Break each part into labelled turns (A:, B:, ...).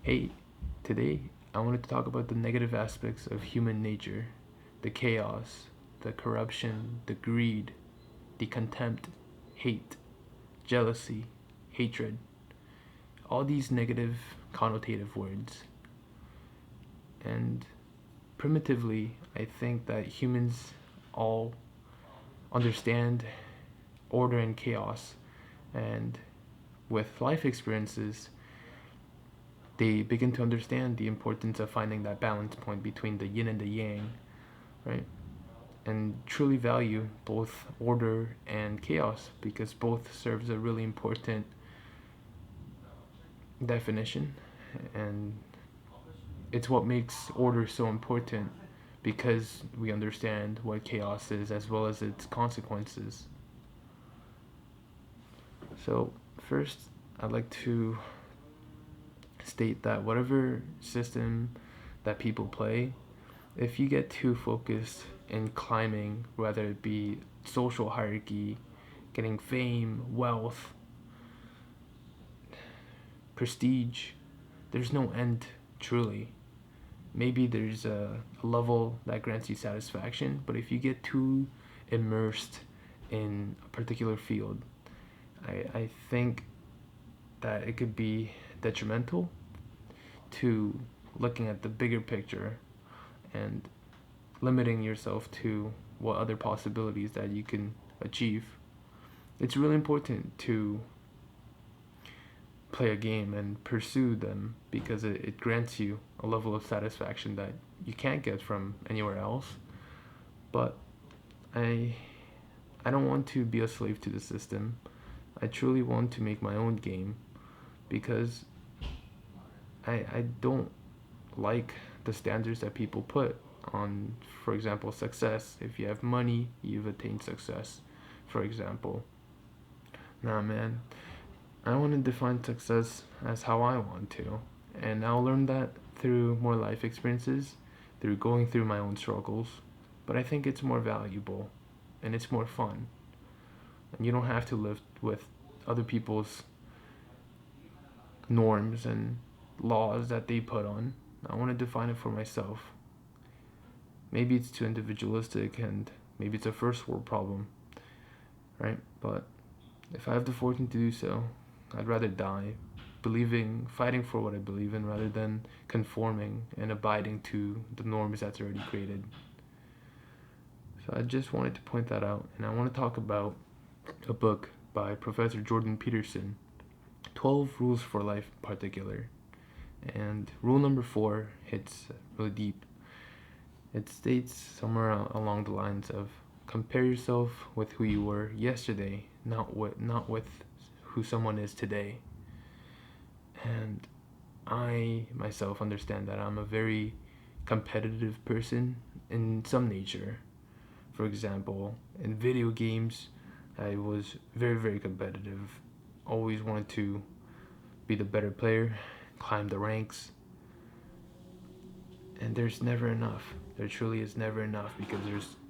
A: Hey, today I wanted to talk about the negative aspects of human nature, the chaos, the corruption, the greed, the contempt, hate, jealousy, hatred, all these negative connotative words. And primitively, I think that humans all understand order and chaos, and with life experiences, they begin to understand the importance of finding that balance point between the yin and the yang, right? And truly value both order and chaos because both serves a really important definition, and it's what makes order so important because we understand what chaos is as well as its consequences. So first, I'd like to state that whatever system that people play, if you get too focused in climbing, whether it be social hierarchy, getting fame, wealth, prestige, there's no end truly. Maybe there's a level that grants you satisfaction, but if you get too immersed in a particular field, I think that it could be detrimental to looking at the bigger picture and limiting yourself to what other possibilities that you can achieve. It's really important to play a game and pursue them because it grants you a level of satisfaction that you can't get from anywhere else. But I I don't want to be a slave to the system. I truly want to make my own game because I don't like the standards that people put on, for example, success. If you have money, you've attained success, for example. Nah, man, I want to define success as how I want to, and I'll learn that through more life experiences, through going through my own struggles. But I think it's more valuable and it's more fun, and you don't have to live with other people's norms and laws that they put on. I want to define it for myself. Maybe it's too individualistic and maybe it's a first world problem, right? But if I have the fortune to do so, I'd rather die fighting for what I believe in rather than conforming and abiding to the norms that's already created. So I just wanted to point that out, and I want to talk about a book by Professor Jordan Peterson, 12 Rules for Life in particular. And rule number 4 hits really deep. It states somewhere along the lines of compare yourself with who you were yesterday, not with who someone is today. And I myself understand that I'm a very competitive person in some nature. For example, in video games, I was very competitive. Always wanted to be the better player, climb the ranks, and there's never enough. There truly is never enough because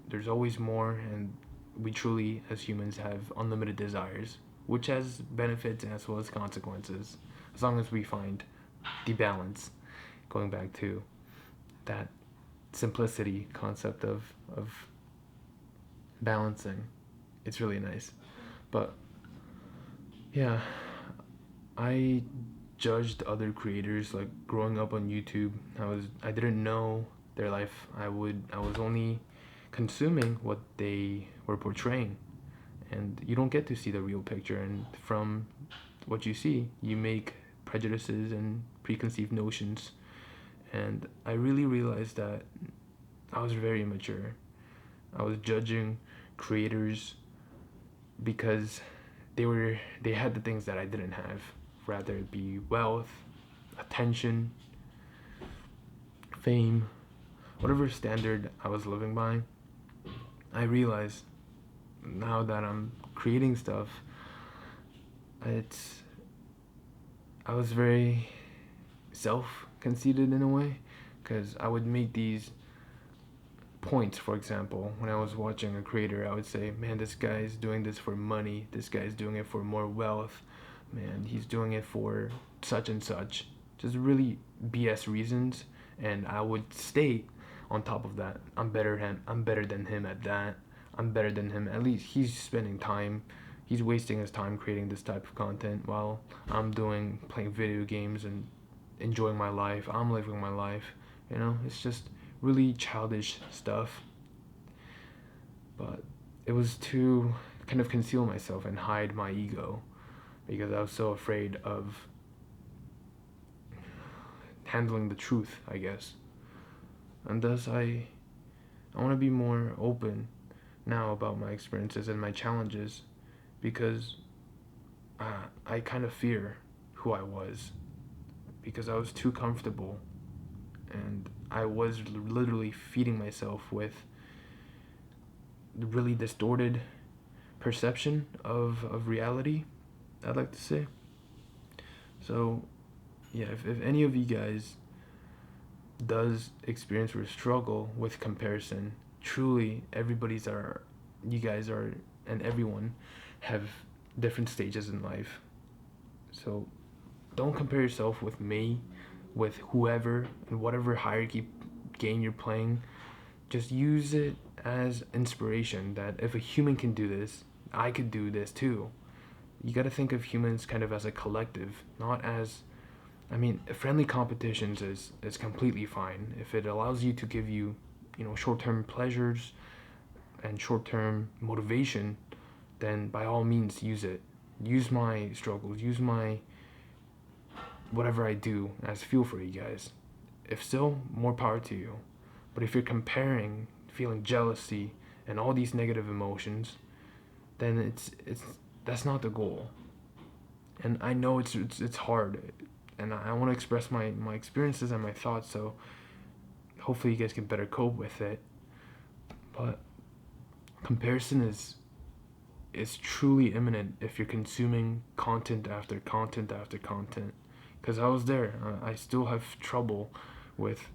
A: there's always more, and we truly as humans have unlimited desires, which has benefits as well as consequences, as long as we find the balance. Going back to that simplicity concept of balancing, it's really nice. But yeah, I judged other creators like growing up on YouTube. I didn't know their life. I was only consuming what they were portraying, and you don't get to see the real picture, and from what you see, you make prejudices and preconceived notions. And I really realized that I was very immature. I was judging creators because they had the things that I didn't have, rather it be wealth, attention, fame, whatever standard I was living by. I realized now that I'm creating stuff, it's I was very self-conceited in a way because I would make these points. For example, when I was watching a creator, I would say, man, this guy's doing this for money, this guy's doing it for more wealth, man, he's doing it for such and such. just really BS reasons, and I would state on top of that, I'm better than him at that. I'm better than him. At least he's spending time. He's wasting his time creating this type of content while I'm doing playing video games and enjoying my life. I'm living my life. It's just really childish stuff. But it was to kind of conceal myself and hide my ego because I was so afraid of handling the truth, I guess. And thus I want to be more open now about my experiences and my challenges because I kind of fear who I was because I was too comfortable and I was literally feeding myself with really distorted perception of reality, I'd like to say. So yeah, if any of you guys does experience or struggle with comparison, truly you guys are, and everyone have different stages in life. So don't compare yourself with me, with whoever, and whatever hierarchy game you're playing. Just use it as inspiration that if a human can do this, I could do this too. You got to think of humans kind of as a collective, not as, friendly competitions is completely fine if it allows you to give you, short-term pleasures and short-term motivation. Then by all means use it. Use my struggles. Use my whatever I do as fuel for you guys. If so, more power to you. But if you're comparing, feeling jealousy and all these negative emotions, then it's that's not the goal. And I know it's hard, and I want to express my experiences and my thoughts, so hopefully you guys can better cope with it. But comparison is truly imminent if you're consuming content after content after content. Because I was there, I still have trouble with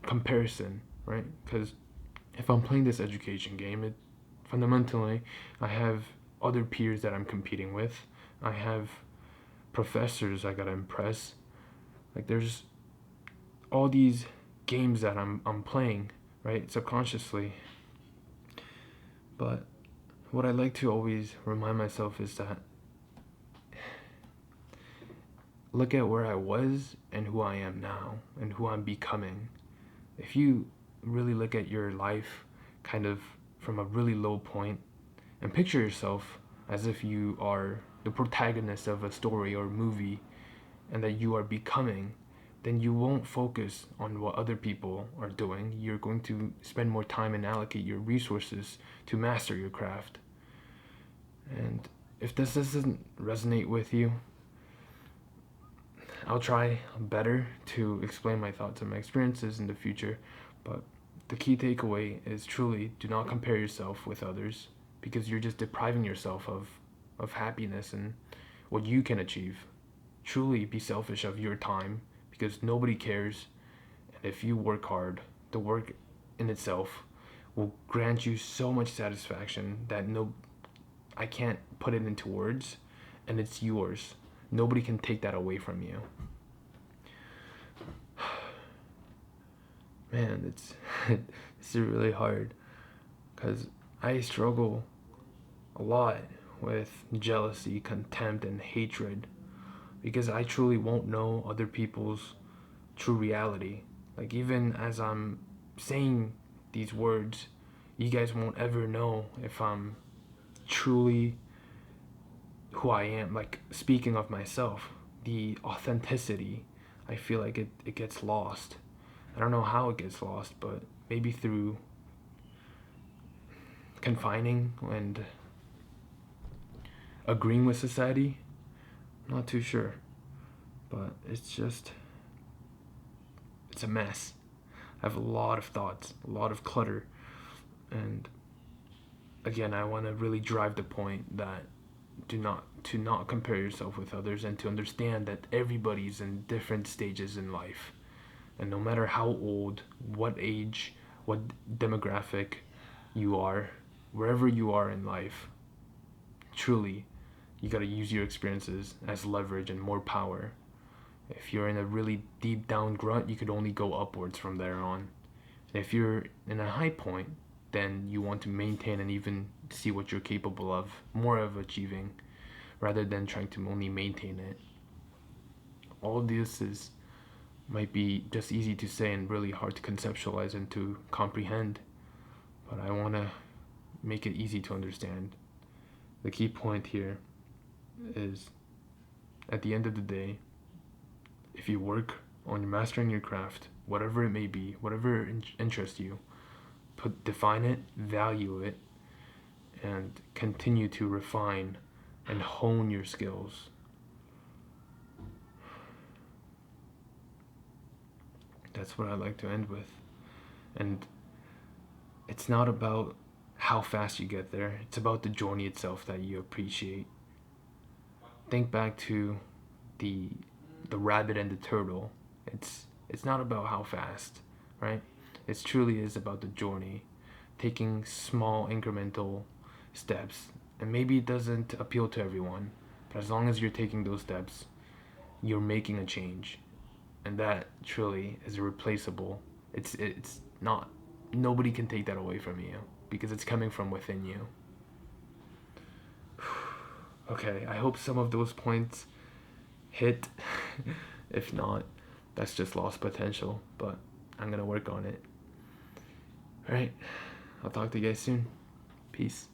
A: comparison, right? Because if I'm playing this education game, it fundamentally I have other peers that I'm competing with. I have professors I gotta impress. Like there's all these games that I'm playing, right? Subconsciously. But what I like to always remind myself is that look at where I was and who I am now and who I'm becoming. If you really look at your life kind of from a really low point and picture yourself as if you are the protagonist of a story or movie and that you are becoming, then you won't focus on what other people are doing. You're going to spend more time and allocate your resources to master your craft. And if this doesn't resonate with you, I'll try better to explain my thoughts and my experiences in the future. But the key takeaway is truly do not compare yourself with others because you're just depriving yourself of happiness and what you can achieve. Truly be selfish of your time because nobody cares. And if you work hard, the work in itself will grant you so much satisfaction that I can't put it into words, and it's yours. Nobody can take that away from you. Man, it's really hard because I struggle a lot with jealousy, contempt, and hatred because I truly won't know other people's true reality. Like, even as I'm saying these words, you guys won't ever know if I'm truly who I am. Like, speaking of myself, the authenticity, I feel like it gets lost. I don't know how it gets lost, but maybe through confining and agreeing with society. I'm not too sure, but it's a mess. I have a lot of thoughts, a lot of clutter, and again, I want to really drive the point that to not compare yourself with others and to understand that everybody's in different stages in life. And no matter how old, what age, what demographic you are, wherever you are in life, truly, you got to use your experiences as leverage and more power. If you're in a really deep down rut, you could only go upwards from there on. And if you're in a high point, then you want to maintain and even see what you're capable of, more of achieving, rather than trying to only maintain it. All this is might be just easy to say and really hard to conceptualize and to comprehend, but I want to make it easy to understand. The key point here is, at the end of the day, if you work on mastering your craft, whatever it may be, whatever interests you, define it, value it, and continue to refine and hone your skills. That's what I like to end with. And it's not about how fast you get there, it's about the journey itself that you appreciate. Think back to the rabbit and the turtle. It's not about how fast, right? It truly is about the journey, taking small incremental steps. And maybe it doesn't appeal to everyone, but as long as you're taking those steps, you're making a change. And that truly is irreplaceable. It's not, nobody can take that away from you because it's coming from within you. Okay, I hope some of those points hit. If not, that's just lost potential, but I'm gonna work on it. Alright, I'll talk to you guys soon. Peace.